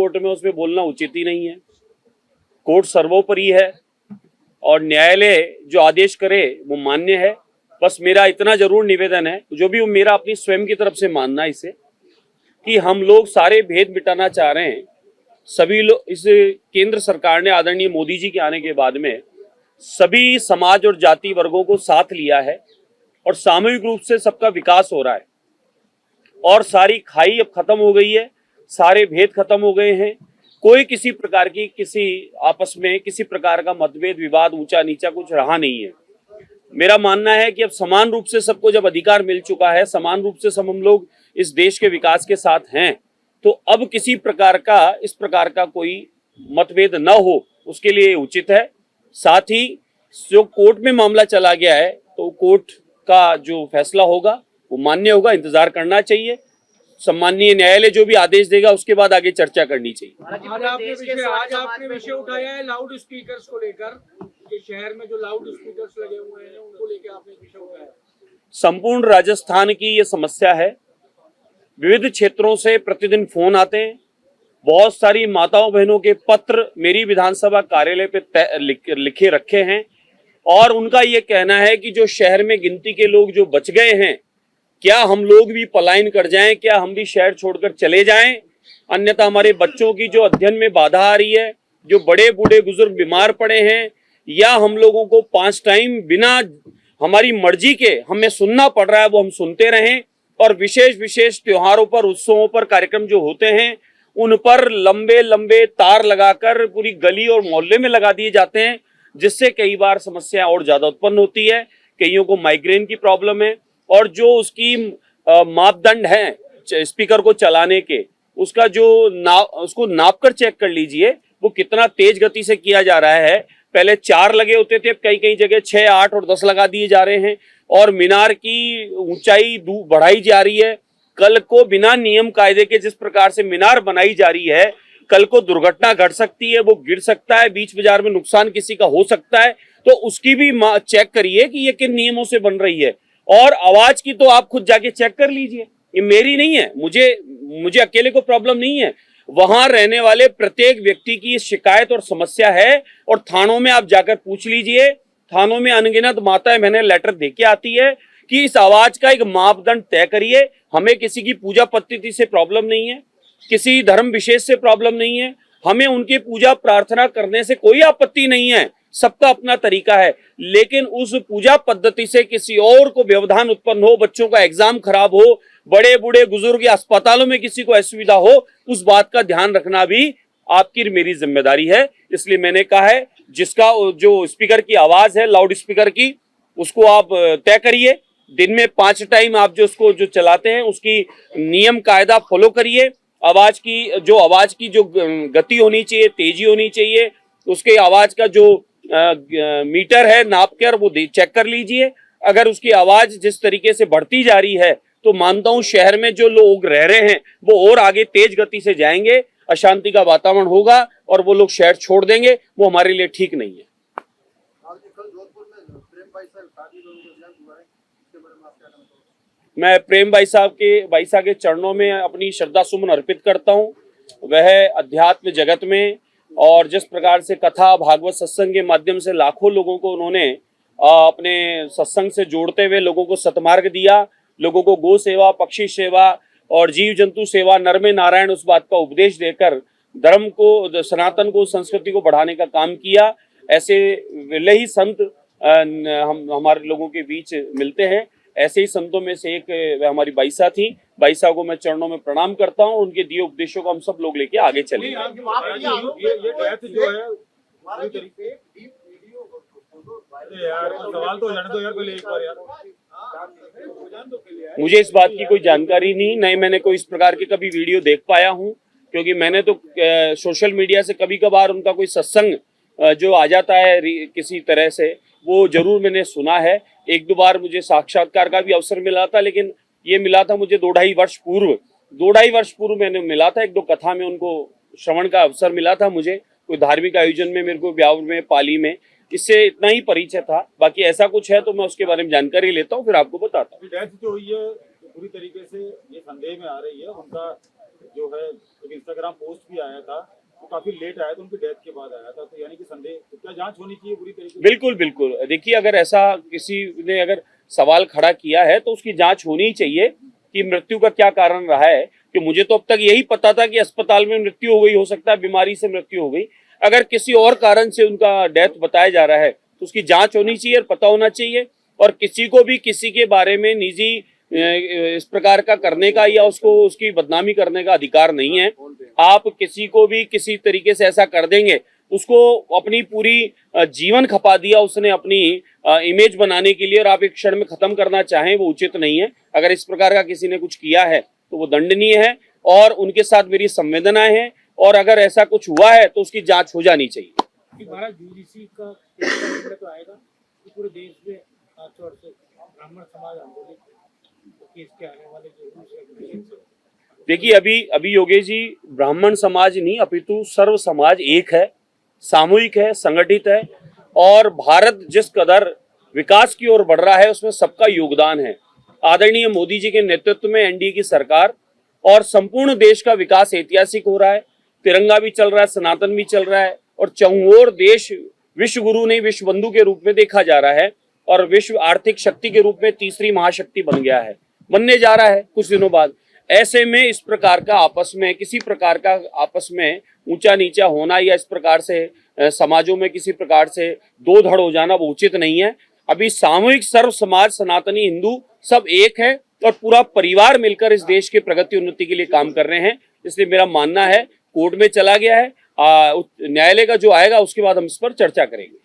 Court में उसमें बोलना उचित ही नहीं है। कोर्ट सर्वोपरि है और न्यायालय जो आदेश करे वो मान्य है। बस मेरा इतना जरूर निवेदन है, जो भी मेरा अपनी स्वयं की तरफ से मानना है इसे, कि हम लोग सारे भेद मिटाना चाह रहे हैं। सभी लोग, इस केंद्र सरकार ने आदरणीय मोदी जी के आने के बाद में सभी समाज और जाति वर्गों को साथ लिया है और सामूहिक रूप से सबका विकास हो रहा है और सारी खाई अब खत्म हो गई है, सारे भेद खत्म हो गए हैं। कोई किसी प्रकार की किसी आपस में किसी प्रकार का मतभेद विवाद ऊंचा नीचा कुछ रहा नहीं है। मेरा मानना है कि अब समान रूप से सबको जब अधिकार मिल चुका है, समान रूप से सब हम लोग इस देश के विकास के साथ हैं, तो अब किसी प्रकार का इस प्रकार का कोई मतभेद न हो, उसके लिए उचित है। साथ ही जो कोर्ट में मामला चला गया है, तो कोर्ट का जो फैसला होगा वो मान्य होगा, इंतजार करना चाहिए। सम्मानीय न्यायालय जो भी आदेश देगा उसके बाद आगे चर्चा करनी चाहिए। आज आपने विषय उठाया है लाउड स्पीकर्स को लेकर, कि शहर में जो लाउड स्पीकर्स लगे हुए हैं उनको लेकर आपने विषय उठाया। संपूर्ण राजस्थान की ये समस्या है। विविध क्षेत्रों से प्रतिदिन फोन आते हैं, बहुत सारी माताओं बहनों के पत्र मेरी विधानसभा कार्यालय पे लिखे रखे हैं और उनका ये कहना है कि जो शहर में गिनती के लोग जो बच गए हैं, क्या हम लोग भी पलायन कर जाएं, क्या हम भी शहर छोड़कर चले जाएं, अन्यथा हमारे बच्चों की जो अध्ययन में बाधा आ रही है, जो बड़े बूढ़े बुजुर्ग बीमार पड़े हैं, या हम लोगों को 5 टाइम बिना हमारी मर्जी के हमें सुनना पड़ रहा है, वो हम सुनते रहें। और विशेष विशेष त्योहारों पर, उत्सवों पर कार्यक्रम जो होते हैं उन पर लंबे लंबे तार लगाकर पूरी गली और मोहल्ले में लगा दिए जाते हैं, जिससे कई बार समस्या और ज्यादा उत्पन्न होती है। कईयों को माइग्रेन की प्रॉब्लम है और जो उसकी मापदंड है स्पीकर को चलाने के, उसका जो उसको नाप कर चेक कर लीजिए वो कितना तेज गति से किया जा रहा है। पहले 4 लगे होते थे, कई कई जगह 6, 8 और 10 लगा दिए जा रहे हैं और मीनार की ऊंचाई बढ़ाई जा रही है। कल को बिना नियम कायदे के जिस प्रकार से मीनार बनाई जा रही है, कल को दुर्घटना घट सकती है, वो गिर सकता है, बीच बाजार में नुकसान किसी का हो सकता है, तो उसकी भी चेक करिए कि ये किन नियमों से बन रही है। और आवाज की तो आप खुद जाके चेक कर लीजिए, ये मेरी नहीं है, मुझे अकेले को प्रॉब्लम नहीं है, वहां रहने वाले प्रत्येक व्यक्ति की शिकायत और समस्या है। और थानों में आप जाकर पूछ लीजिए, थानों में अनगिनत माताएं बहनें लेटर देके आती है कि इस आवाज का एक मापदंड तय करिए। हमें किसी की पूजा पद्धति से प्रॉब्लम नहीं है, किसी धर्म विशेष से प्रॉब्लम नहीं है, हमें उनकी पूजा प्रार्थना करने से कोई आपत्ति नहीं है, सबका अपना तरीका है। लेकिन उस पूजा पद्धति से किसी और को व्यवधान उत्पन्न हो, बच्चों का एग्जाम खराब हो, बड़े बूढ़े बुजुर्ग या अस्पतालों में किसी को असुविधा हो, उस बात का ध्यान रखना भी आपकी मेरी जिम्मेदारी है। इसलिए मैंने कहा है, जिसका जो स्पीकर की आवाज है लाउड स्पीकर की, उसको आप तय करिए। दिन में 5 टाइम आप जो उसको जो चलाते हैं उसकी नियम कायदा फॉलो करिए। आवाज की जो गति होनी चाहिए, तेजी होनी चाहिए, उसके आवाज का जो मीटर है नाप कर वो चेक कर लीजिए। अगर उसकी आवाज जिस तरीके से बढ़ती जा रही है तो मानता हूं शहर में जो लोग रह रहे हैं वो और आगे तेज गति से जाएंगे, अशांति का वातावरण होगा और वो लोग शहर छोड़ देंगे, वो हमारे लिए ठीक नहीं है। मैं प्रेम भाई साहब के चरणों में अपनी श्रद्धा सुमन अर्पित करता हूं। वह अध्यात्म जगत में और जिस प्रकार से कथा भागवत सत्संग के माध्यम से लाखों लोगों को उन्होंने अपने सत्संग से जोड़ते हुए लोगों को सतमार्ग दिया, लोगों को गो सेवा, पक्षी सेवा और जीव जंतु सेवा, नर में नारायण, उस बात का उपदेश देकर धर्म को, सनातन को, संस्कृति को बढ़ाने का काम किया। ऐसे विरले ही संत हमारे लोगों के बीच मिलते हैं। ऐसे ही संतों में से एक हमारी बाईसा थी। बाईसा को मैं चरणों में प्रणाम करता हूं, उनके दिए उपदेशों को हम सब लोग लेके आगे चलेंगे। मुझे इस बात की कोई जानकारी नहीं, नहीं मैंने कोई इस प्रकार के कभी वीडियो देख पाया हूं, क्योंकि मैंने तो सोशल मीडिया से कभी कभार उनका कोई सत्संग जो आ जाता है किसी तरह से, वो जरूर मैंने सुना है। 1-2 बार मुझे साक्षात्कार का भी अवसर मिला था, लेकिन ये मिला था मुझे 2-2.5 वर्ष पूर्व मैंने मिला था। 1-2 कथा में उनको श्रवण का अवसर मिला था मुझे, कोई धार्मिक आयोजन में मेरे को ब्यावर में, पाली में, इससे इतना ही परिचय था। बाकी ऐसा कुछ है तो मैं उसके बारे में जानकारी लेता हूँ, फिर आपको बताता हूँ। डेथ जो हुई है पूरी तरीके से ये संदेह में आ रही है, उनका जो है एक इंस्टाग्राम पोस्ट भी आया था, वो काफी लेट आया था, उनकी डेथ के बाद आया था, तो यानी कि संदेह क्या जांच होनी चाहिए पूरी तरीके से? बिल्कुल बिल्कुल, देखिए अगर ऐसा किसी ने अगर सवाल खड़ा किया है तो उसकी जांच होनी ही चाहिए कि मृत्यु का क्या कारण रहा है। कि मुझे तो अब तक यही पता था कि अस्पताल में मृत्यु हो गई, हो सकता है बीमारी से मृत्यु हो गई। अगर किसी और कारण से उनका डेथ बताया जा रहा है तो उसकी जांच होनी चाहिए और पता होना चाहिए। और किसी को भी किसी के बारे में निजी इस प्रकार का करने का या उसको उसकी बदनामी करने का अधिकार नहीं है। आप किसी को भी किसी तरीके से ऐसा कर देंगे, उसको अपनी पूरी जीवन खपा दिया उसने अपनी इमेज बनाने के लिए, और आप एक क्षण में खत्म करना चाहें, वो उचित नहीं है। अगर इस प्रकार का किसी ने कुछ किया है तो वो दंडनीय है और उनके साथ मेरी संवेदनाएं हैं, और अगर ऐसा कुछ हुआ है तो उसकी जांच हो जानी चाहिए। कि भारत यूजीसी का निर्णय तो आएगा कि पूरे देश में खासतौर से ब्राह्मण समाज आंदोलित केस के आने वाले जो रूल्स रेगुलेशन से। देखिए अभी योगेश जी, ब्राह्मण समाज नहीं अपितु सर्व समाज एक है, सामूहिक है, संगठित है, और भारत जिस कदर विकास की ओर बढ़ रहा है उसमें सबका योगदान है। आदरणीय मोदी जी के नेतृत्व में एनडीए की सरकार और संपूर्ण देश का विकास ऐतिहासिक हो रहा है। तिरंगा भी चल रहा है, सनातन भी चल रहा है, और चहुओर देश विश्व गुरु नहीं विश्व बंधु के रूप में देखा जा रहा है, और विश्व आर्थिक शक्ति के रूप में तीसरी महाशक्ति बन गया है, बनने जा रहा है कुछ दिनों बाद। ऐसे में इस प्रकार का आपस में किसी प्रकार का आपस में ऊंचा नीचा होना या इस प्रकार से समाजों में किसी प्रकार से दो धड़ हो जाना वो उचित नहीं है। अभी सामूहिक सर्व समाज सनातनी हिंदू सब एक है और पूरा परिवार मिलकर इस देश के प्रगति उन्नति के लिए काम कर रहे हैं। इसलिए मेरा मानना है कोर्ट में चला गया है, न्यायालय का जो आएगा उसके बाद हम इस पर चर्चा करेंगे।